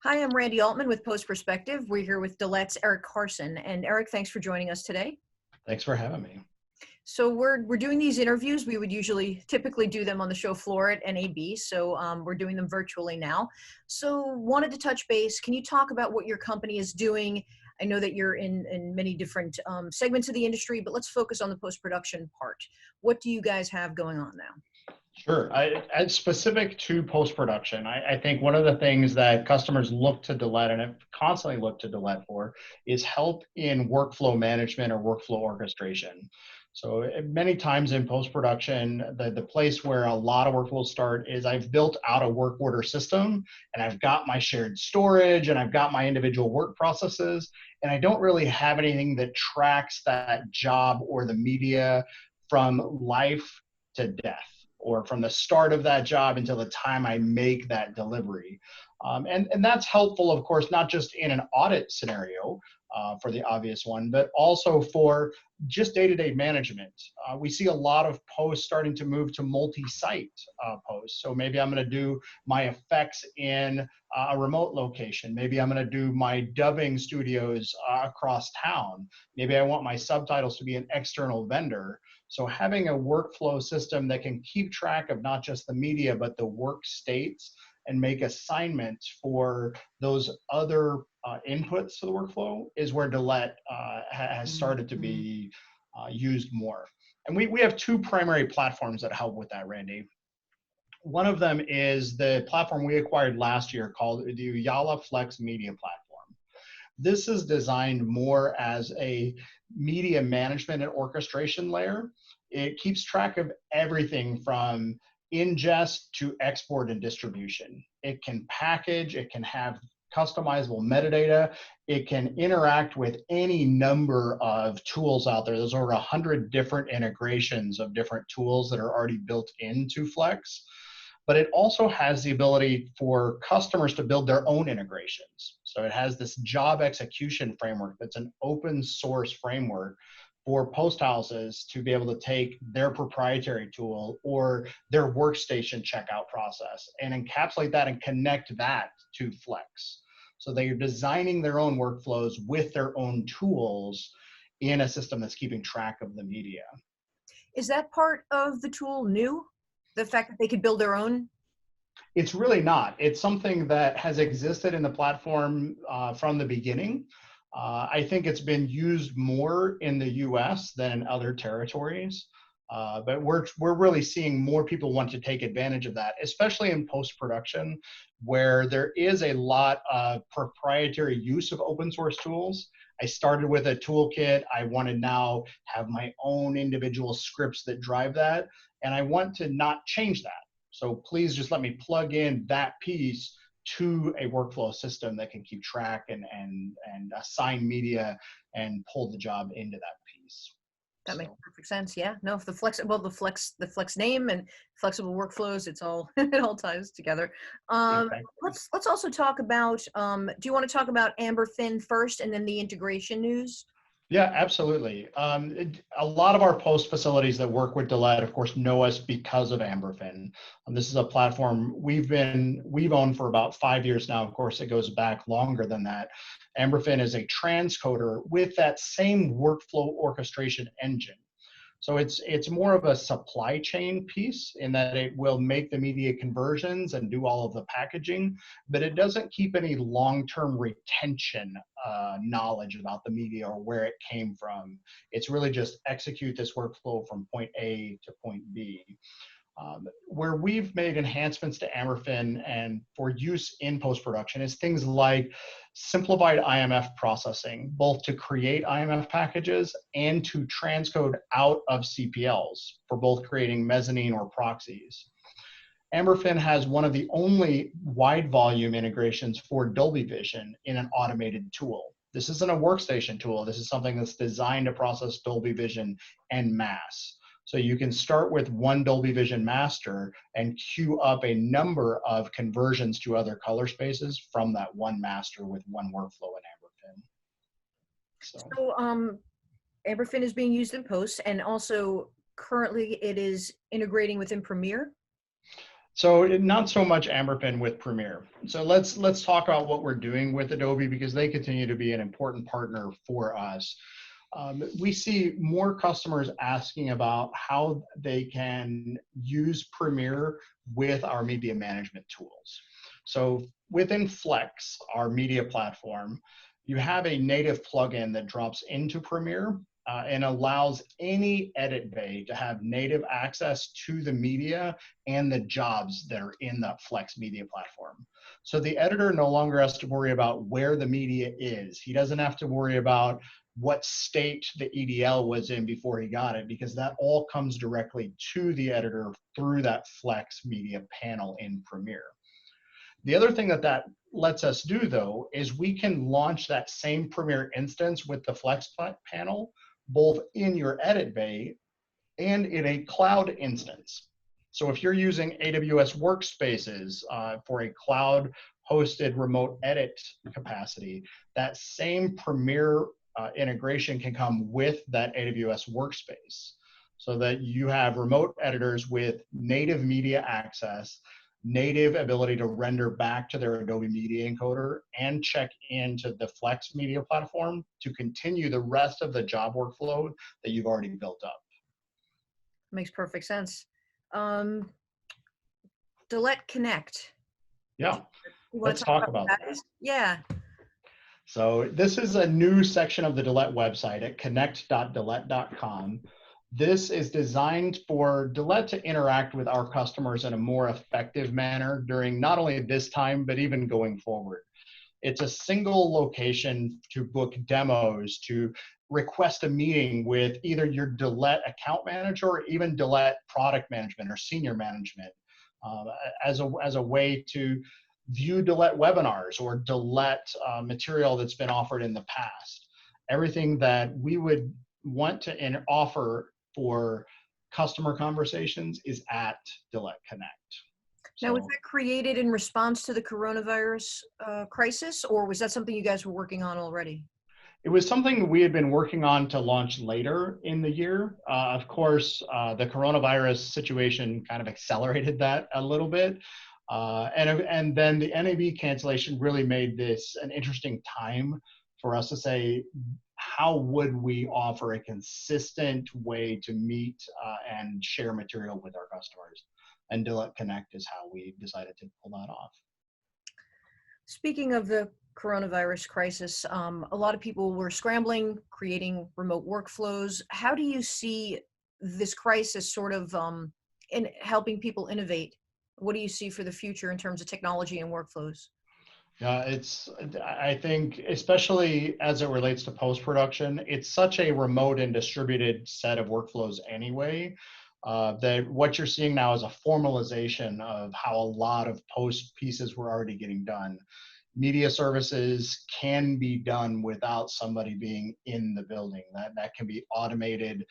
Hi, I'm Randy Altman with Post Perspective. We're here with Dalet's Eric Carson. And Eric, thanks for joining us today. Thanks for having me. So we're doing these interviews. We would typically do them on the show floor at NAB. So we're doing them virtually now. So wanted to touch base. Can you talk about what your company is doing? I know that you're in many different segments of the industry, but let's focus on the post-production part. What do you guys have going on now? Sure. As specific to post-production, I think one of the things that customers look to Dalet and have constantly looked to Dalet for is help in workflow management or workflow orchestration. So many times in post-production, the place where a lot of workflows start is I've built out a work order system and I've got my shared storage and I've got my individual work processes, and I don't really have anything that tracks that job or the media from life to death, or from the start of that job until the time I make that delivery. And that's helpful, of course, not just in an audit scenario for the obvious one, but also for just day-to-day management. We see a lot of posts starting to move to multi-site posts. So maybe I'm gonna do my effects in a remote location. Maybe I'm gonna do my dubbing studios across town. Maybe I want my subtitles to be an external vendor. So having a workflow system that can keep track of not just the media, but the work states and make assignments for those other inputs to the workflow is where Dalet has started to be used more. And we have two primary platforms that help with that, Randy. One of them is the platform we acquired last year called the Yala Flex Media Platform. This is designed more as a media management and orchestration layer. It keeps track of everything from ingest to export and distribution. It can package, it can have customizable metadata, it can interact with any number of tools out there. There's over 100 different integrations of different tools that are already built into Flex. But it also has the ability for customers to build their own integrations. So it has this job execution framework that's an open source framework for post houses to be able to take their proprietary tool or their workstation checkout process and encapsulate that and connect that to Flex. So they're designing their own workflows with their own tools in a system that's keeping track of the media. Is that part of the tool new? The fact that they could build their own? It's really not. It's something that has existed in the platform from the beginning. I think it's been used more in the US than in other territories. But we're really seeing more people want to take advantage of that, especially in post-production, where there is a lot of proprietary use of open source tools. I started with a toolkit. I want to now have my own individual scripts that drive that, and I want to not change that. So please just let me plug in that piece to a workflow system that can keep track and assign media and pull the job into that piece. That makes perfect sense. Yeah. No, if the flex name and flexible workflows, it's all it all ties together. Exactly. Let's also talk about. Do you want to talk about AmberFin first, and then the integration news? Yeah, absolutely. A lot of our post facilities that work with Dalet, of course, know us because of AmberFin. This is a platform we've owned for about 5 years now. Of course, it goes back longer than that. AmberFin is a transcoder with that same workflow orchestration engine. So it's more of a supply chain piece in that it will make the media conversions and do all of the packaging, but it doesn't keep any long-term retention knowledge about the media or where it came from. It's really just execute this workflow from point A to point B. Where we've made enhancements to AmberFin and for use in post-production is things like simplified IMF processing, both to create IMF packages and to transcode out of CPLs for both creating mezzanine or proxies. AmberFin has one of the only wide volume integrations for Dolby Vision in an automated tool. This isn't a workstation tool. This is something that's designed to process Dolby Vision en masse. So you can start with one Dolby Vision master and queue up a number of conversions to other color spaces from that one master with one workflow in AmberFin. So AmberFin is being used in post, and also currently it is integrating within Premiere. So not so much Amberpin with Premiere. So let's talk about what we're doing with Adobe because they continue to be an important partner for us. We see more customers asking about how they can use Premiere with our media management tools. So within Flex, our media platform, you have a native plugin that drops into Premiere and allows any edit bay to have native access to the media and the jobs that are in that Flex media platform. So the editor no longer has to worry about where the media is. He doesn't have to worry about what state the EDL was in before he got it, because that all comes directly to the editor through that Flex media panel in Premiere. The other thing that that lets us do, though, is we can launch that same Premiere instance with the Flex panel, both in your edit bay and in a cloud instance. So if you're using AWS workspaces for a cloud hosted remote edit capacity, that same Premiere integration can come with that AWS workspace so that you have remote editors with native media access, native ability to render back to their Adobe Media Encoder and check into the Flex media platform to continue the rest of the job workflow that you've already built up. Makes perfect sense. Dalet Connect. Yeah, You want let's to talk talk about about what that. that is? Yeah. So this is a new section of the Dalet website at connect.dalet.com. This is designed for Dalet to interact with our customers in a more effective manner during not only this time, but even going forward. It's a single location to book demos, to request a meeting with either your Dalet account manager or even Dalet product management or senior management uh, as a way to view Dalet webinars or Dalet material that's been offered in the past. Everything that we would want to offer for customer conversations is at Dalet Connect. Now, was So that created in response to the coronavirus crisis, or was that something you guys were working on already? it was something we had been working on to launch later in the year. Of course, the coronavirus situation kind of accelerated that a little bit. And then the NAB cancellation really made this an interesting time for us to say, how would we offer a consistent way to meet and share material with our customers? And Dalet Connect is how we decided to pull that off. Speaking of the coronavirus crisis, a lot of people were scrambling, creating remote workflows. How do you see this crisis sort of in helping people innovate? What do you see for the future in terms of technology and workflows? Yeah, I think, especially as it relates to post-production, it's such a remote and distributed set of workflows anyway, that what you're seeing now is a formalization of how a lot of post pieces were already getting done. Media services can be done without somebody being in the building. That can be automated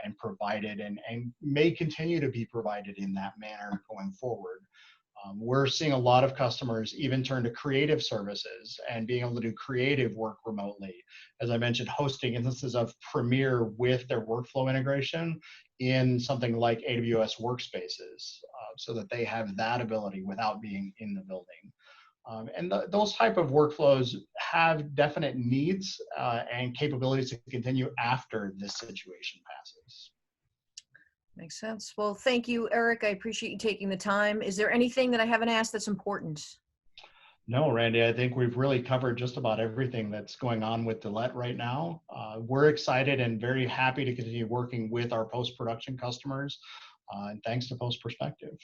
and provided and may continue to be provided in that manner going forward. We're seeing a lot of customers even turn to creative services and being able to do creative work remotely. As I mentioned, hosting instances of Premiere with their workflow integration in something like AWS workspaces so that they have that ability without being in the building. Those type of workflows have definite needs and capabilities to continue after this situation passes. Makes sense. Well, thank you, Eric. I appreciate you taking the time. Is there anything that I haven't asked that's important? No, Randy, I think we've really covered just about everything that's going on with Dalet right now. We're excited and very happy to continue working with our post-production customers. And thanks to Post Perspective.